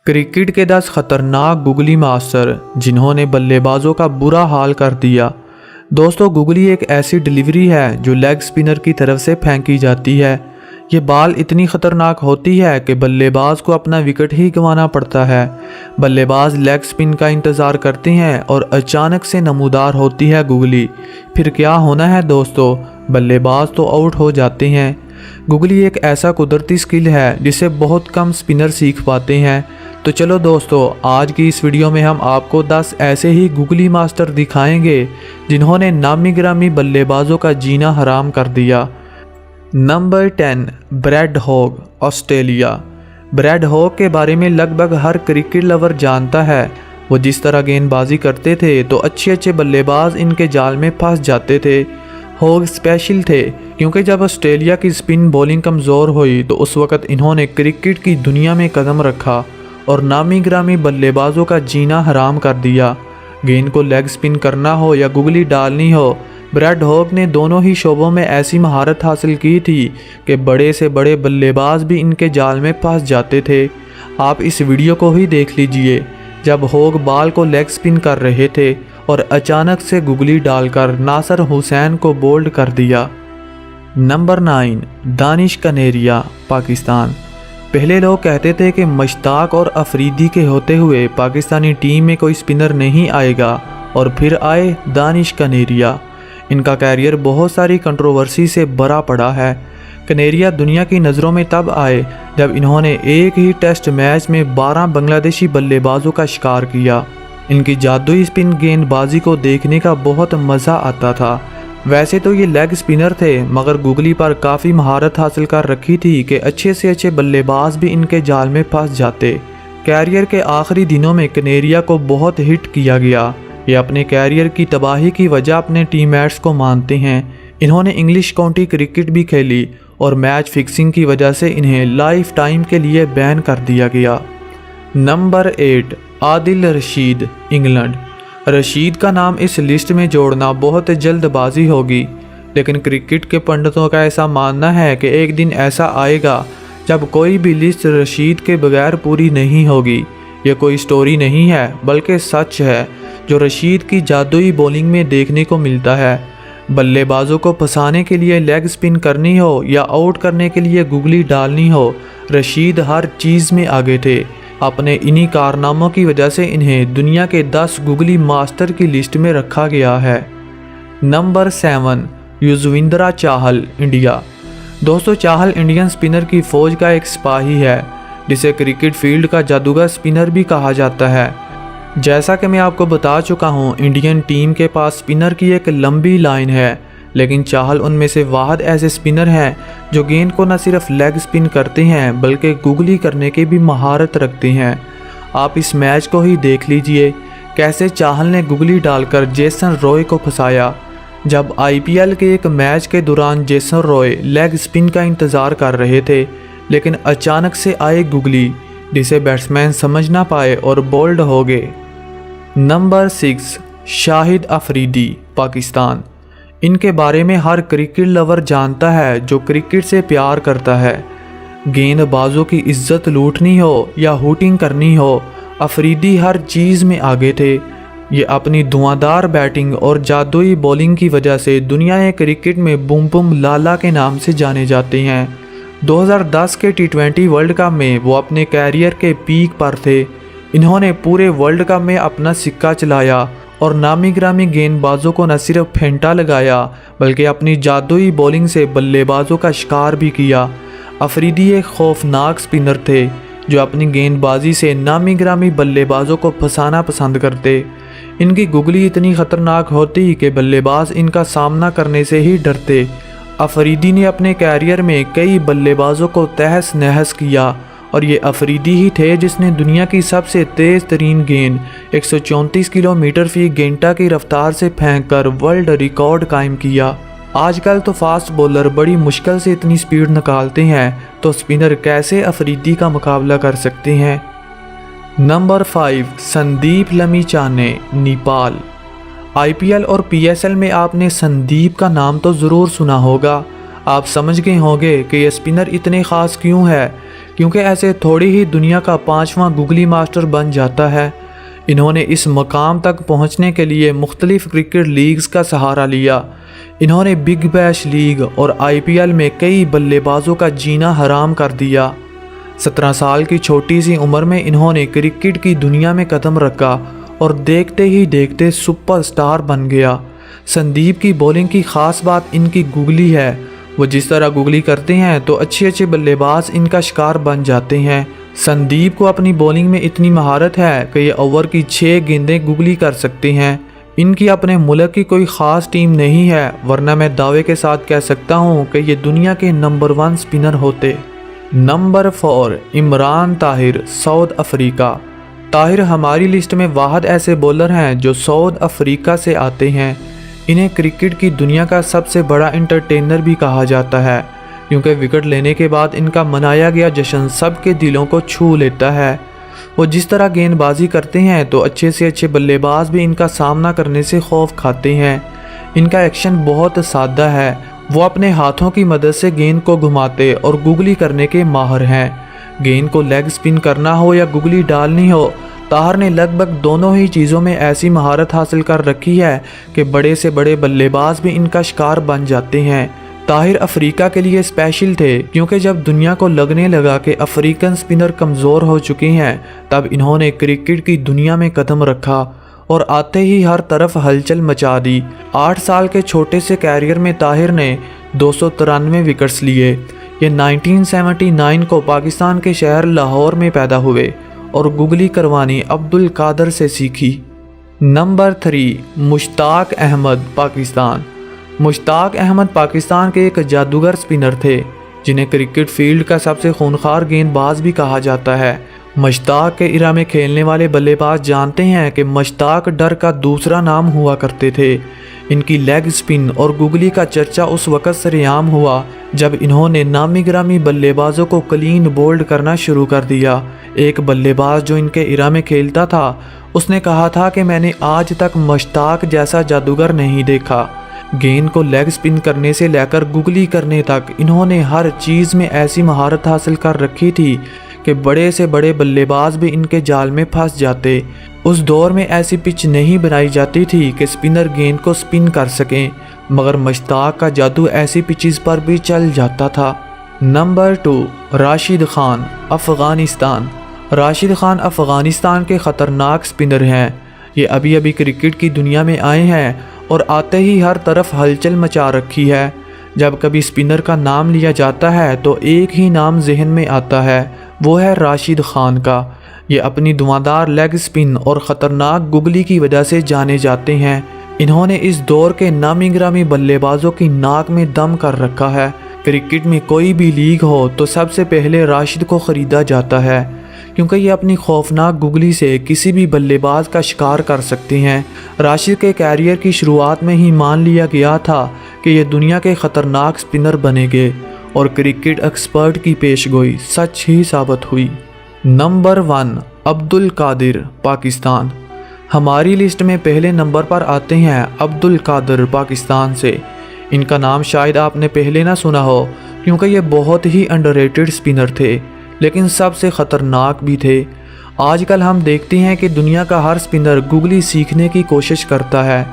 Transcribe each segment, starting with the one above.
Cricket के 10 खतरनाक googly master जिन्होंने बल्लेबाजों का बुरा हाल कर दिया। दोस्तों, गुगली एक ऐसी डिलीवरी है जो लेग स्पिनर की तरफ से फेंकी जाती है। ये बाल इतनी ख़तरनाक होती है कि बल्लेबाज को अपना विकेट ही गंवाना पड़ता है। बल्लेबाज लेग स्पिन का इंतज़ार करते हैं और अचानक से नमूदार होती है गुगली। फिर क्या होना है दोस्तों, बल्लेबाज तो आउट हो जाते हैं। गुगली एक ऐसा कुदरती स्किल है जिसे बहुत कम स्पिनर सीख पाते हैं। तो चलो दोस्तों, आज की इस वीडियो में हम आपको 10 ऐसे ही गुगली मास्टर दिखाएंगे जिन्होंने नामी गिरामी बल्लेबाजों का जीना हराम कर दिया। Number 10, Brad Hogg, Australia. Brad Hogg के बारे में लगभग हर क्रिकेट लवर जानता है। वो जिस तरह गेंदबाजी करते थे तो अच्छे बल्लेबाज इनके जाल में फंस जाते थे। हॉग स्पेशल थे क्योंकि जब ऑस्ट्रेलिया की स्पिन बॉलिंग कमज़ोर हुई तो उस वक़्त इन्होंने क्रिकेट की दुनिया में कदम रखा और नामी गिरामी बल्लेबाजों का जीना हराम कर दिया। गेंद को लेग स्पिन करना हो या गुगली डालनी हो, ब्रैड हॉग ने दोनों ही शोबों में ऐसी महारत हासिल की थी कि बड़े से बड़े बल्लेबाज भी इनके जाल में फंस जाते थे। आप इस वीडियो को ही देख लीजिए जब हॉग बॉल को लेग स्पिन कर रहे थे और अचानक से गुगली डालकर नासिर हुसैन को बोल्ड कर दिया। नंबर 9, दानिश कनेरिया, पाकिस्तान। पहले लोग कहते थे कि मुश्ताक और अफरीदी के होते हुए पाकिस्तानी टीम में कोई स्पिनर नहीं आएगा, और फिर आए दानिश कनेरिया। इनका कैरियर बहुत सारी कंट्रोवर्सी से भरा पड़ा है। कनेरिया दुनिया की नज़रों में तब आए जब इन्होंने एक ही टेस्ट मैच में 12 बांग्लादेशी बल्लेबाजों का शिकार किया। इनकी जादुई स्पिन गेंदबाजी को देखने का बहुत मज़ा आता था। वैसे तो ये लेग स्पिनर थे, मगर गुगली पर काफ़ी महारत हासिल कर रखी थी कि अच्छे से अच्छे बल्लेबाज भी इनके जाल में फंस जाते। कैरियर के आखिरी दिनों में कनेरिया को बहुत हिट किया गया। ये अपने कैरियर की तबाही की वजह अपने टीममेट्स को मानते हैं। इन्होंने इंग्लिश काउंटी क्रिकेट भी खेली और मैच फिक्सिंग की वजह से इन्हें लाइफ टाइम के लिए बैन कर दिया गया। Number 8, Adil Rashid, England. रशीद का नाम इस लिस्ट में जोड़ना बहुत जल्दबाजी होगी, लेकिन क्रिकेट के पंडितों का ऐसा मानना है कि एक दिन ऐसा आएगा जब कोई भी लिस्ट रशीद के बगैर पूरी नहीं होगी। ये कोई स्टोरी नहीं है बल्कि सच है जो रशीद की जादुई बॉलिंग में देखने को मिलता है। बल्लेबाजों को फंसाने के लिए लेग स्पिन करनी हो या आउट करने के लिए गुगली डालनी हो, रशीद हर चीज़ में आगे थे। अपने इन्हीं कारनामों की वजह से इन्हें दुनिया के 10 गुगली मास्टर की लिस्ट में रखा गया है। नंबर 7, युजवेंद्र चाहल, इंडिया। दोस्तों, चाहल इंडियन स्पिनर की फ़ौज का एक सिपाही है जिसे क्रिकेट फील्ड का जादूगर स्पिनर भी कहा जाता है। जैसा कि मैं आपको बता चुका हूं, इंडियन टीम के पास स्पिनर की एक लंबी लाइन है, लेकिन चाहल उनमें से वाहिद ऐसे स्पिनर हैं जो गेंद को न सिर्फ लेग स्पिन करते हैं बल्कि गुगली करने की भी महारत रखते हैं। आप इस मैच को ही देख लीजिए कैसे चाहल ने गुगली डालकर जेसन रॉय को फंसाया। जब IPL के एक मैच के दौरान जेसन रॉय लेग स्पिन का इंतज़ार कर रहे थे, लेकिन अचानक से आए गुगली जिसे बैट्समैन समझ ना पाए और बोल्ड हो गए। नंबर 6, शाहिद अफरीदी, पाकिस्तान। इनके बारे में हर क्रिकेट लवर जानता है जो क्रिकेट से प्यार करता है। गेंदबाजों की इज्जत लूटनी हो या हुटिंग करनी हो, अफरीदी हर चीज़ में आगे थे। ये अपनी धुआंधार बैटिंग और जादुई बॉलिंग की वजह से दुनिया क्रिकेट में बूम बूम लाला के नाम से जाने जाते हैं। 2010 के T20 वर्ल्ड कप में वो अपने कैरियर के पीक पर थे। इन्होंने पूरे वर्ल्ड कप में अपना सिक्का चलाया और नामी गिरामी गेंदबाजों को न सिर्फ फेंटा लगाया बल्कि अपनी जादुई बॉलिंग से बल्लेबाजों का शिकार भी किया। अफरीदी एक खौफनाक स्पिनर थे जो अपनी गेंदबाजी से नामी गिरामी बल्लेबाजों को फंसाना पसंद करते। इनकी गुगली इतनी ख़तरनाक होती कि बल्लेबाज इनका सामना करने से ही डरते। अफरीदी ने अपने कैरियर में कई बल्लेबाजों को तहस नहस किया और ये अफरीदी ही थे जिसने दुनिया की सबसे तेज़ तरीन गेंद 134 किलोमीटर फी घंटा की रफ्तार से फेंककर वर्ल्ड रिकॉर्ड कायम किया। आजकल तो फास्ट बॉलर बड़ी मुश्किल से इतनी स्पीड निकालते हैं, तो स्पिनर कैसे अफरीदी का मुकाबला कर सकते हैं। नंबर 5, संदीप लमीचाने, नेपाल। IPL और PSL में आपने संदीप का नाम तो ज़रूर सुना होगा। आप समझ गए होंगे कि यह स्पिनर इतने ख़ास क्यों है, क्योंकि ऐसे थोड़ी ही दुनिया का 5वां गुगली मास्टर बन जाता है। इन्होंने इस मकाम तक पहुंचने के लिए मुख्तलिफ क्रिकेट लीग्स का सहारा लिया। इन्होंने बिग बैश लीग और IPL में कई बल्लेबाजों का जीना हराम कर दिया। 17 साल की छोटी सी उम्र में इन्होंने क्रिकेट की दुनिया में कदम रखा और देखते ही देखते सुपरस्टार बन गया। संदीप की बॉलिंग की ख़ास बात इनकी गुगली है। वो जिस तरह गुगली करते हैं तो अच्छे अच्छे बल्लेबाज इनका शिकार बन जाते हैं। संदीप को अपनी बॉलिंग में इतनी महारत है कि ये ओवर की 6 गेंदें गुगली कर सकते हैं। इनकी अपने मुल्क की कोई ख़ास टीम नहीं है, वरना मैं दावे के साथ कह सकता हूँ कि ये दुनिया के नंबर 1 स्पिनर होते। Number 4 Imran Tahir, south Africa. Tahir हमारी लिस्ट में वाहद ऐसे बॉलर हैं जो साउथ अफ्रीका से आते हैं। इन्हें क्रिकेट की दुनिया का सबसे बड़ा इंटरटेनर भी कहा जाता है, क्योंकि विकेट लेने के बाद इनका मनाया गया जश्न सबके दिलों को छू लेता है। वो जिस तरह गेंदबाजी करते हैं तो अच्छे से अच्छे बल्लेबाज भी इनका सामना करने से खौफ खाते हैं। इनका एक्शन बहुत सादा है। वो अपने हाथों की मदद से गेंद को घुमाते और गुगली करने के माहिर हैं। गेंद को लेग स्पिन करना हो या गुगली डालनी हो, ताहिर ने लगभग दोनों ही चीज़ों में ऐसी महारत हासिल कर रखी है कि बड़े से बड़े बल्लेबाज भी इनका शिकार बन जाते हैं। ताहिर अफ्रीका के लिए स्पेशल थे, क्योंकि जब दुनिया को लगने लगा कि अफ्रीकन स्पिनर कमज़ोर हो चुके हैं, तब इन्होंने क्रिकेट की दुनिया में कदम रखा और आते ही हर तरफ हलचल मचा दी। 8 साल के छोटे से कैरियर में ताहिर ने 293 विकेट्स लिए। ये 1979 को पाकिस्तान के शहर लाहौर में पैदा हुए और गुगली करवानी अब्दुल कादर से सीखी। नंबर 3 मुश्ताक अहमद, पाकिस्तान। मुश्ताक अहमद पाकिस्तान के एक जादूगर स्पिनर थे, जिन्हें क्रिकेट फील्ड का सबसे खूंखार गेंदबाज भी कहा जाता है। मुश्ताक के इरा में खेलने वाले बल्लेबाज जानते हैं कि मुश्ताक डर का दूसरा नाम हुआ करते थे। इनकी लेग स्पिन और गुगली का चर्चा उस वक़्त सरेआम हुआ जब इन्होंने नामी गिरामी बल्लेबाजों को क्लीन बोल्ड करना शुरू कर दिया। एक बल्लेबाज जो इनके इरा में खेलता था, उसने कहा था कि मैंने आज तक मुश्ताक जैसा जादूगर नहीं देखा। गेंद को लेग स्पिन करने से लेकर गुगली करने तक इन्होंने हर चीज़ में ऐसी महारत हासिल कर रखी थी कि बड़े से बड़े बल्लेबाज भी इनके जाल में फंस जाते। उस दौर में ऐसी पिच नहीं बनाई जाती थी कि स्पिनर गेंद को स्पिन कर सकें, मगर मुश्ताक का जादू ऐसी पिचेस पर भी चल जाता था। नंबर 2 राशिद खान, अफ़गानिस्तान। राशिद खान अफ़गानिस्तान के ख़तरनाक स्पिनर हैं। ये अभी अभी क्रिकेट की दुनिया में आए हैं और आते ही हर तरफ हलचल मचा रखी है। जब कभी स्पिनर का नाम लिया जाता है तो एक ही नाम जहन में आता है, वो है राशिद खान का। ये अपनी धुआंधार लेग स्पिन और ख़तरनाक गुगली की वजह से जाने जाते हैं। इन्होंने इस दौर के नामी गिरामी बल्लेबाजों की नाक में दम कर रखा है। क्रिकेट में कोई भी लीग हो तो सबसे पहले राशिद को ख़रीदा जाता है, क्योंकि ये अपनी खौफनाक गुगली से किसी भी बल्लेबाज का शिकार कर सकते हैं। राशिद के कैरियर की शुरुआत में ही मान लिया गया था कि ये दुनिया के ख़तरनाक स्पिनर बनेंगे और क्रिकेट एक्सपर्ट की पेशगोई सच ही साबित हुई। नंबर 1 अब्दुल कादिर, पाकिस्तान। हमारी लिस्ट में पहले नंबर पर आते हैं अब्दुल कादिर, पाकिस्तान से। इनका नाम शायद आपने पहले ना सुना हो, क्योंकि ये बहुत ही अंडररेटेड स्पिनर थे, लेकिन सबसे ख़तरनाक भी थे। आजकल हम देखते हैं कि दुनिया का हर स्पिनर गुगली सीखने की कोशिश करता है।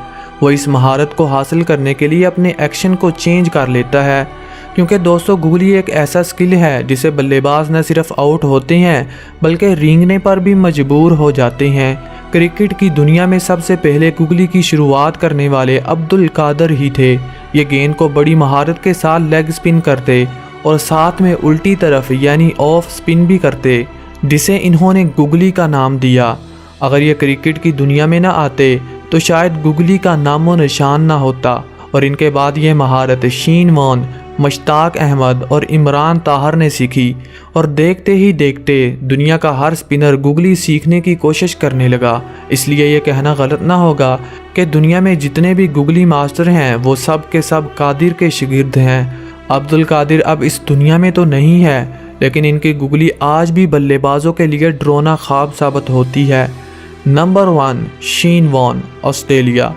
वो इस महारत को हासिल करने के लिए अपने एक्शन को चेंज कर लेता है, क्योंकि दोस्तों गुगली एक ऐसा स्किल है जिसे बल्लेबाज न सिर्फ आउट होते हैं बल्कि रेंगने पर भी मजबूर हो जाते हैं। क्रिकेट की दुनिया में सबसे पहले गुगली की शुरुआत करने वाले अब्दुल कादिर ही थे। ये गेंद को बड़ी महारत के साथ लेग स्पिन करते और साथ में उल्टी तरफ यानी ऑफ स्पिन भी करते, जिसे इन्होंने गुगली का नाम दिया। अगर ये क्रिकेट की दुनिया में ना आते तो शायद गुगली का नामो निशान ना होता। और इनके बाद ये महारत शीन वॉन, मुश्ताक अहमद और इमरान ताहिर ने सीखी और देखते ही देखते दुनिया का हर स्पिनर गुगली सीखने की कोशिश करने लगा। इसलिए ये कहना गलत ना होगा कि दुनिया में जितने भी गुगली मास्टर हैं वो सब के सब कादिर के शागिर्द हैं। अब्दुल कादिर अब इस दुनिया में तो नहीं है, लेकिन इनकी गुगली आज भी बल्लेबाजों के लिए डरावना ख्वाब साबित होती है। नंबर 1 शीन वॉन, ऑस्ट्रेलिया।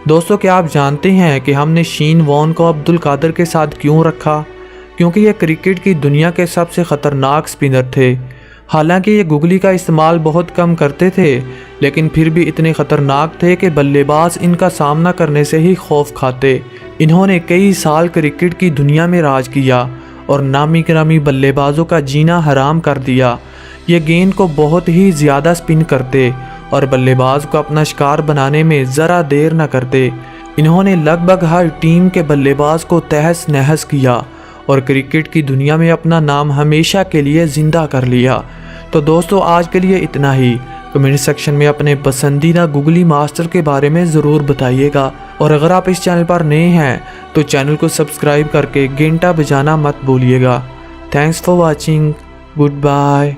दोस्तों क्या आप जानते हैं कि हमने शीन वॉन को अब्दुल कादिर के साथ क्यों रखा? क्योंकि ये क्रिकेट की दुनिया के सबसे ख़तरनाक स्पिनर थे। हालांकि ये गुगली का इस्तेमाल बहुत कम करते थे, लेकिन फिर भी इतने ख़तरनाक थे कि बल्लेबाज इनका सामना करने से ही खौफ खाते। इन्होंने कई साल क्रिकेट की दुनिया में राज किया और नामी गिरामी बल्लेबाजों का जीना हराम कर दिया। ये गेंद को बहुत ही ज़्यादा स्पिन करते और बल्लेबाज को अपना शिकार बनाने में ज़रा देर न करते। इन्होंने लगभग हर टीम के बल्लेबाज को तहस नहस किया और क्रिकेट की दुनिया में अपना नाम हमेशा के लिए ज़िंदा कर लिया। तो दोस्तों, आज के लिए इतना ही। कमेंट सेक्शन में अपने पसंदीदा गुगली मास्टर के बारे में ज़रूर बताइएगा, और अगर आप इस चैनल पर नए हैं तो चैनल को सब्सक्राइब करके घंटा बजाना मत भूलिएगा। Thanks for watching. Good bye.